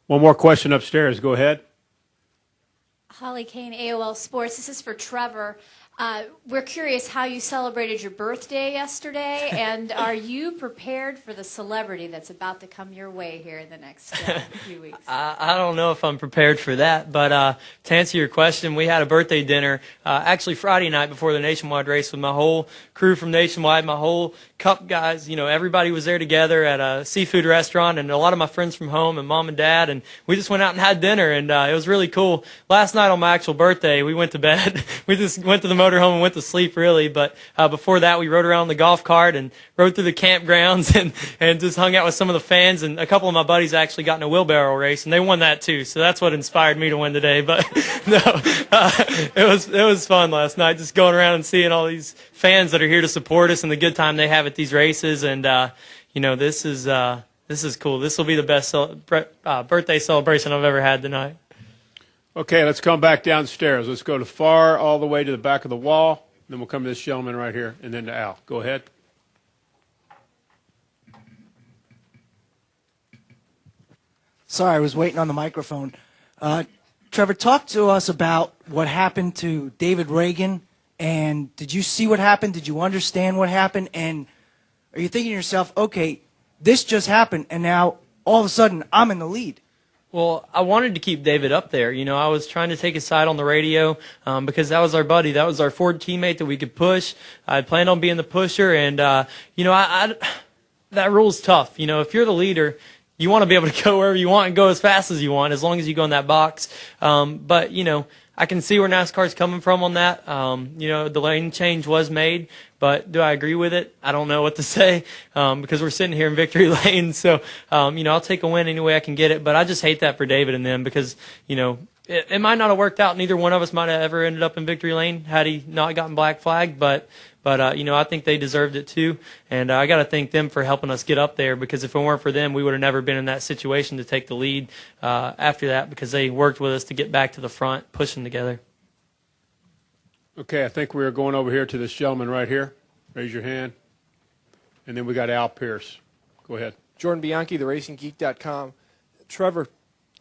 One more question upstairs. Go ahead. Holly Kane, AOL Sports. This is for Trevor. We're curious how you celebrated your birthday yesterday, and are you prepared for the celebrity that's about to come your way here in the next few weeks? I don't know if I'm prepared for that, but to answer your question, we had a birthday dinner actually Friday night before the Nationwide race with my whole crew from Nationwide, my whole Cup guys. Everybody was there together at a seafood restaurant, and a lot of my friends from home and mom and dad, and we just went out and had dinner, and it was really cool. Last night on my actual birthday, we went to bed. We just went to the motorhome and went to sleep, really, but before that, we rode around the golf cart and rode through the campgrounds and just hung out with some of the fans, and a couple of my buddies actually got in a wheelbarrow race, and they won that too, so that's what inspired me to win today. But no, it was fun last night, just going around and seeing all these fans that are here to support us and the good time they have at these races, and this is cool. This will be the best birthday celebration I've ever had tonight. Okay, let's come back downstairs. Let's go to far all the way to the back of the wall. Then we'll come to this gentleman right here, and then to Al. Go ahead. Sorry, I was waiting on the microphone. Trevor, talk to us about what happened to David Reagan, and did you see what happened? Did you understand what happened? And are you thinking to yourself, okay, this just happened, and now all of a sudden I'm in the lead? Well, I wanted to keep David up there. I was trying to take his side on the radio because that was our buddy. That was our Ford teammate that we could push. I planned on being the pusher, and, that rule's tough. If you're the leader, you want to be able to go wherever you want and go as fast as you want, as long as you go in that box. But I can see where NASCAR's coming from on that. The lane change was made, but do I agree with it? I don't know what to say because we're sitting here in victory lane. So, I'll take a win any way I can get it. But I just hate that for David and them because, it might not have worked out. Neither one of us might have ever ended up in victory lane had he not gotten black flagged. But I think they deserved it too. And I got to thank them for helping us get up there because if it weren't for them, we would have never been in that situation to take the lead after that because they worked with us to get back to the front, pushing together. Okay, I think we're going over here to this gentleman right here. Raise your hand. And then we got Al Pierce. Go ahead. Jordan Bianchi, TheRacingGeek.com. Trevor,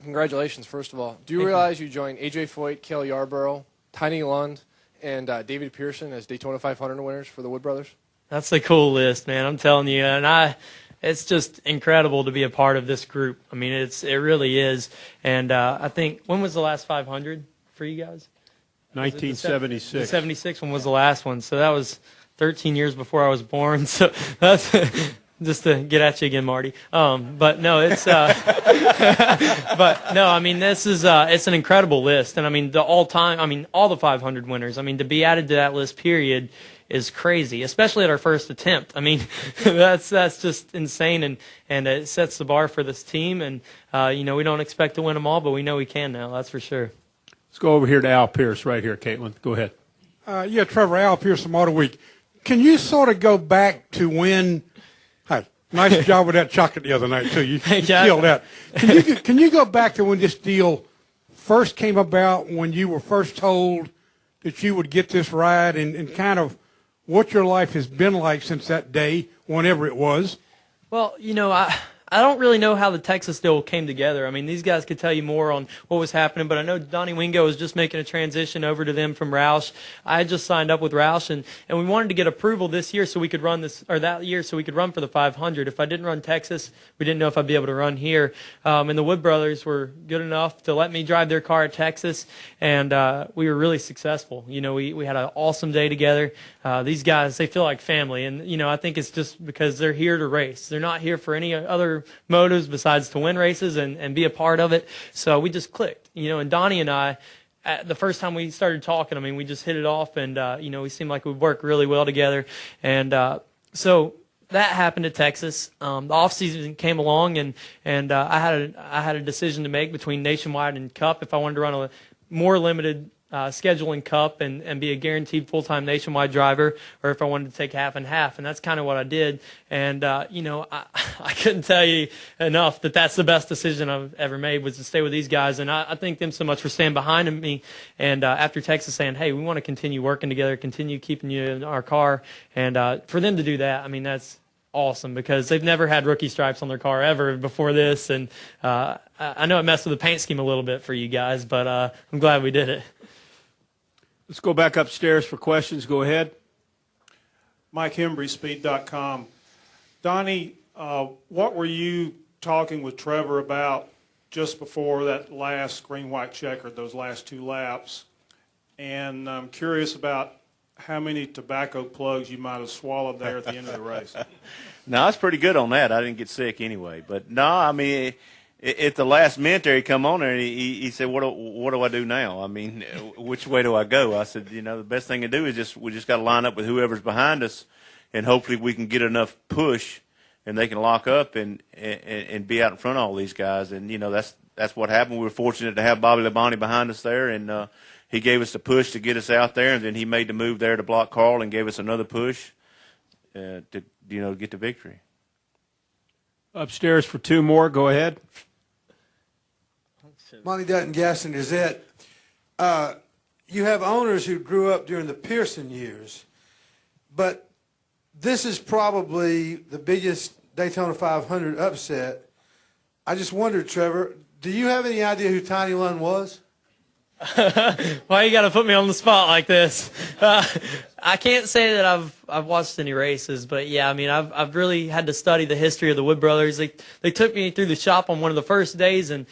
congratulations, first of all. Do you realize you joined A.J. Foyt, Cale Yarborough, Tiny Lund, and David Pearson as Daytona 500 winners for the Wood Brothers? That's a cool list, man. I'm telling you. And it's just incredible to be a part of this group. I mean, it really is. And I think, when was the last 500 for you guys? 1976. The 76 one was the last one. So that was 13 years before I was born. So that's just to get at you again, Marty. But no, it's but no, I mean, this is it's an incredible list. And I mean, all the 500 winners. I mean, to be added to that list, period, is crazy, especially at our first attempt. I mean, that's just insane, and it sets the bar for this team. And we don't expect to win them all, but we know we can now. That's for sure. Let's go over here to Al Pierce right here, Caitlin. Go ahead. Trevor, Al Pierce from Auto Week. Can you sort of go back to when? Hi, nice job with that chocolate the other night too. You killed that. Can you go back to when this deal first came about, when you were first told that you would get this ride, and kind of what your life has been like since that day, whenever it was? Well, I don't really know how the Texas deal came together. I mean, these guys could tell you more on what was happening, but I know Donnie Wingo was just making a transition over to them from Roush. I had just signed up with Roush, and we wanted to get approval this year so we could run that year so we could run for the 500. If I didn't run Texas, we didn't know if I'd be able to run here. And the Wood Brothers were good enough to let me drive their car at Texas, and we were really successful. We had an awesome day together. These guys, they feel like family, and I think it's just because they're here to race. They're not here for any other motives besides to win races and be a part of it. So we just clicked, and Donnie and I, the first time we started talking, I mean, we just hit it off, and we seemed like we worked really well together. And so that happened at Texas. The off season came along, and I had a decision to make between Nationwide and Cup if I wanted to run a more limited scheduling Cup and be a guaranteed full-time Nationwide driver, or if I wanted to take half and half, and that's kind of what I did. And I couldn't tell you enough that that's the best decision I've ever made, was to stay with these guys. And I thank them so much for standing behind me. And after Texas saying, hey, we want to continue working together, continue keeping you in our car, and for them to do that, I mean, that's awesome, because they've never had rookie stripes on their car ever before this, and I know it messed with the paint scheme a little bit for you guys, but I'm glad we did it. Let's go back upstairs for questions. Go ahead. Mike Hembry, Speed.com. Donnie, what were you talking with Trevor about just before that last green-white checker, those last 2 laps? And I'm curious about how many tobacco plugs you might have swallowed there at the end of the race. No, I was pretty good on that. I didn't get sick anyway. But, no, I mean, at the last minute there, he come on there and he said, what do I do now? I mean, which way do I go? I said, the best thing to do is we just got to line up with whoever's behind us, and hopefully we can get enough push and they can lock up and be out in front of all these guys. And, that's what happened. We were fortunate to have Bobby Labonte behind us there, and he gave us the push to get us out there, and then he made the move there to block Carl and gave us another push to get the victory. Upstairs for 2 more. Go ahead. Monty Dutton, Gaston Gazette. You have owners who grew up during the Pearson years, but this is probably the biggest Daytona 500 upset. I just wondered, Trevor, do you have any idea who Tiny Lund was? Why you got to put me on the spot like this? I can't say that I've watched any races, but yeah, I mean, I've really had to study the history of the Wood brothers. They took me through the shop on one of the first days and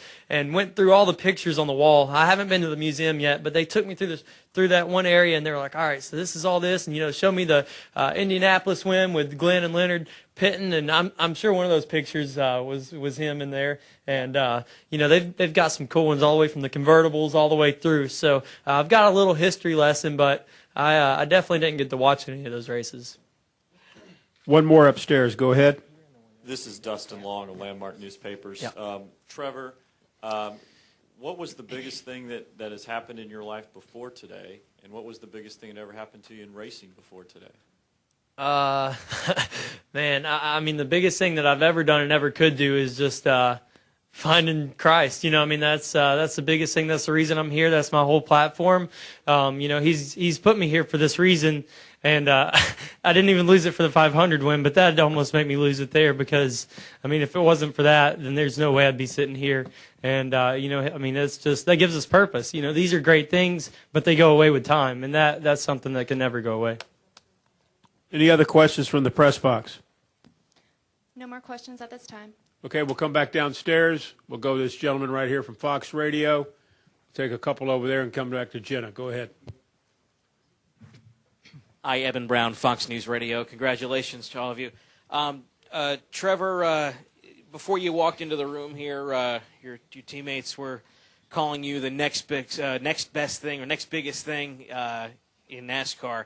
went through all the pictures on the wall. I haven't been to the museum yet, but they took me through that one area, and they were like, all right, so this is all this, and show me the Indianapolis win with Glenn and Leonard pitting, and I'm sure one of those pictures was him in there. And they've got some cool ones all the way from the convertibles all the way through. So I've got a little history lesson, but I definitely didn't get to watch any of those races. One more upstairs. Go ahead. This is Dustin Long of Landmark Newspapers. Yeah. Trevor, what was the biggest thing that has happened in your life before today, and what was the biggest thing that ever happened to you in racing before today? Man, I mean, the biggest thing that I've ever done and ever could do is just finding Christ. I mean, that's the biggest thing. That's the reason I'm here. That's my whole platform. He's put me here for this reason, and I didn't even lose it for the 500 win, but that almost made me lose it there because, I mean, if it wasn't for that, then there's no way I'd be sitting here. And I mean, it's just that gives us purpose. These are great things, but they go away with time, and that's something that can never go away. Any other questions from the press box? No more questions at this time. Okay, we'll come back downstairs. We'll go to this gentleman right here from Fox Radio. Take a couple over there and come back to Jenna. Go ahead. Hi, Evan Brown, Fox News Radio. Congratulations to all of you. Trevor, before you walked into the room here, your teammates were calling you the next best thing or next biggest thing in NASCAR.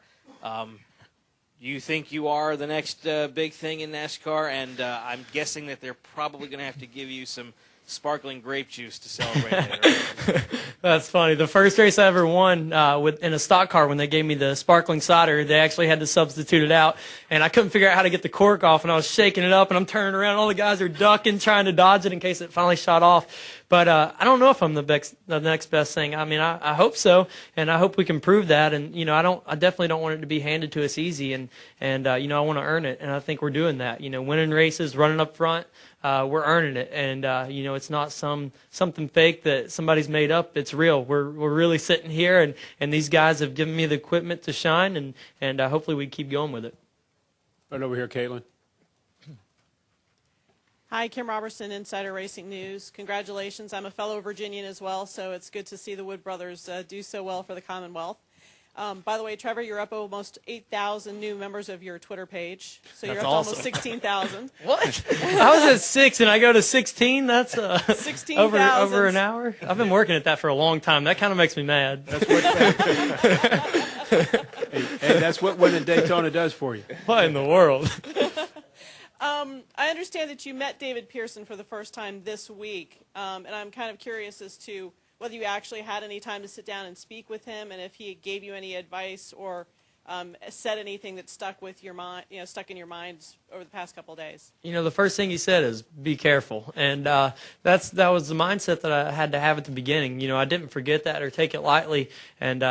You think you are the next big thing in NASCAR, and I'm guessing that they're probably going to have to give you some sparkling grape juice to celebrate it. Right? That's funny. The first race I ever won in a stock car, when they gave me the sparkling cider, they actually had to substitute it out, and I couldn't figure out how to get the cork off, and I was shaking it up, and I'm turning around, and all the guys are ducking, trying to dodge it in case it finally shot off. But I don't know if I'm the next best thing. I mean, I hope so, and I hope we can prove that. And I definitely don't want it to be handed to us easy. And I want to earn it, and I think we're doing that. Winning races, running up front, we're earning it. And it's not something fake that somebody's made up. It's real. We're really sitting here, and these guys have given me the equipment to shine, and hopefully we keep going with it. Right over here, Caitlin. Hi, Kim Robertson, Insider Racing News. Congratulations. I'm a fellow Virginian as well, so it's good to see the Wood brothers do so well for the Commonwealth. By the way, Trevor, you're up almost 8,000 new members of your Twitter page, so you're That's up to awesome. almost 16,000. What? I was at 6 and I go to 16. That's 16,000. over an hour. I've been working at that for a long time. That kind of makes me mad. That's what. Hey, that's what winning Daytona does for you. What in the world? I understand that you met David Pearson for the first time this week, and I'm kind of curious as to whether you actually had any time to sit down and speak with him, and if he gave you any advice or said anything that stuck with your mind, stuck in your minds over the past couple of days. The first thing he said is be careful, and that was the mindset that I had to have at the beginning. I didn't forget that or take it lightly, and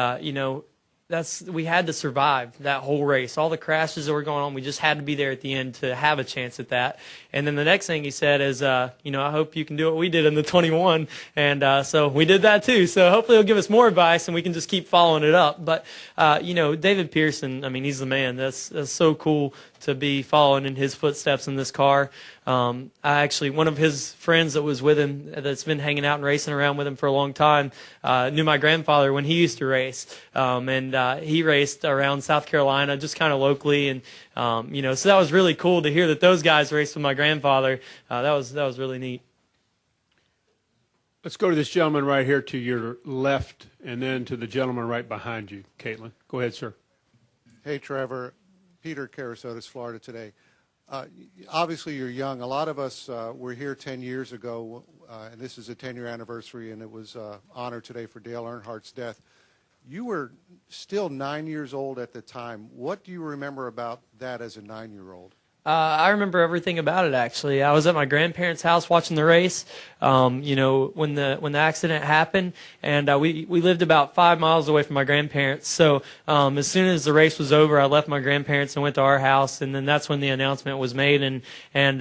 we had to survive that whole race. All the crashes that were going on, we just had to be there at the end to have a chance at that. And then the next thing he said is, I hope you can do what we did in the 21. And so we did that too. So hopefully he'll give us more advice and we can just keep following it up. But, David Pearson, I mean, he's the man. That's so cool to be following in his footsteps in this car. One of his friends that was with him, that's been hanging out and racing around with him for a long time, knew my grandfather when he used to race. He raced around South Carolina, just kind of locally. And, so that was really cool to hear that those guys raced with my grandfather. That was really neat. Let's go to this gentleman right here to your left, and then to the gentleman right behind you, Caitlin. Go ahead, sir. Hey, Trevor. Peter, Carasotis, Florida today. Obviously, you're young. A lot of us were here 10 years ago, and this is a 10-year anniversary, and it was honor today for Dale Earnhardt's death. You were still 9 years old at the time. What do you remember about that as a 9-year-old? I remember everything about it, actually. I was at my grandparents' house watching the race, when the accident happened, and we lived about 5 miles away from my grandparents. So as soon as the race was over, I left my grandparents and went to our house, and then that's when the announcement was made. And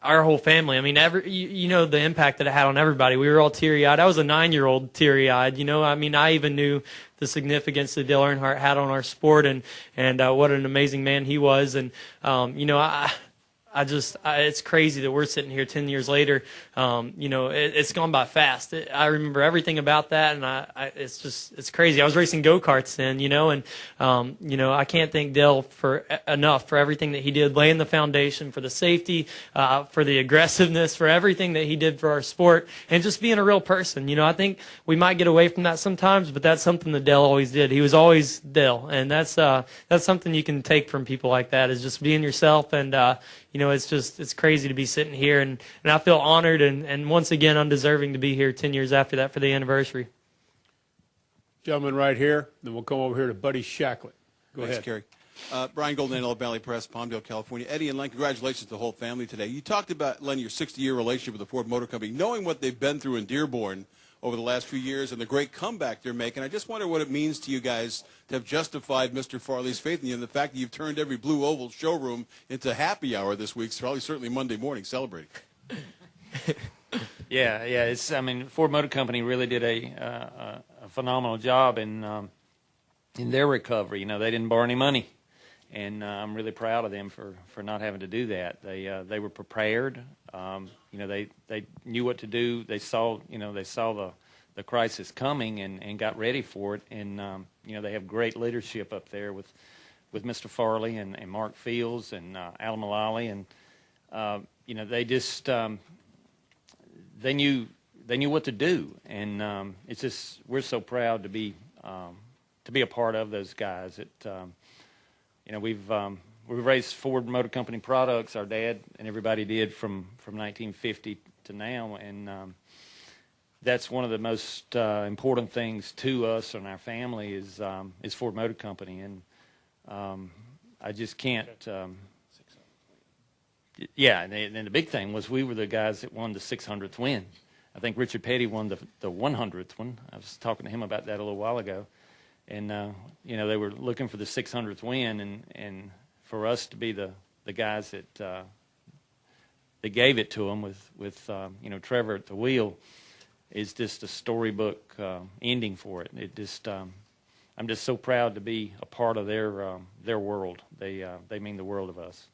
our whole family, the impact that it had on everybody. We were all teary-eyed. I was a 9-year-old teary-eyed. I even knew the significance that Dale Earnhardt had on our sport, and what an amazing man he was. And it's crazy that we're sitting here 10 years later. It's gone by fast. I remember everything about that, and it's crazy. I was racing go-karts then, and I can't thank Dale enough for everything that he did, laying the foundation for the safety, for the aggressiveness, for everything that he did for our sport, and just being a real person. I think we might get away from that sometimes, but that's something that Dale always did. He was always Dale, and that's something you can take from people like that, is just being yourself. And it's crazy to be sitting here, and I feel honored and once again undeserving to be here 10 years after that for the anniversary. Gentleman right here, then we'll come over here to Buddy Shacklett. Go Thanks, ahead. Kerry. Brian Golden, Antelope Valley Press, Palmdale, California. Eddie and Len, congratulations to the whole family today. You talked about, Len, your 60-year relationship with the Ford Motor Company. Knowing what they've been through in Dearborn over the last few years and the great comeback they're making, I just wonder what it means to you guys to have justified Mr. Farley's faith in you and the fact that you've turned every Blue Oval showroom into happy hour this week, certainly Monday morning, celebrating. Yeah. Ford Motor Company really did a phenomenal job in their recovery. They didn't borrow any money, and I'm really proud of them for not having to do that. They were prepared. They knew what to do. They saw the crisis coming and got ready for it. And they have great leadership up there with Mr. Farley and Mark Fields and Al Mullally, and they just they knew what to do. And it's just, we're so proud to be a part of those guys. We've raised Ford Motor Company products, our dad and everybody did, from 1950 to now, and that's one of the most important things to us and our family is Ford Motor Company, and I just can't. And the big thing was we were the guys that won the 600th win. I think Richard Petty won the 100th one. I was talking to him about that a little while ago, and they were looking for the 600th win, and for us to be the guys that gave it to them with Trevor at the wheel is just a storybook ending for it. I'm just so proud to be a part of their world. They mean the world of us.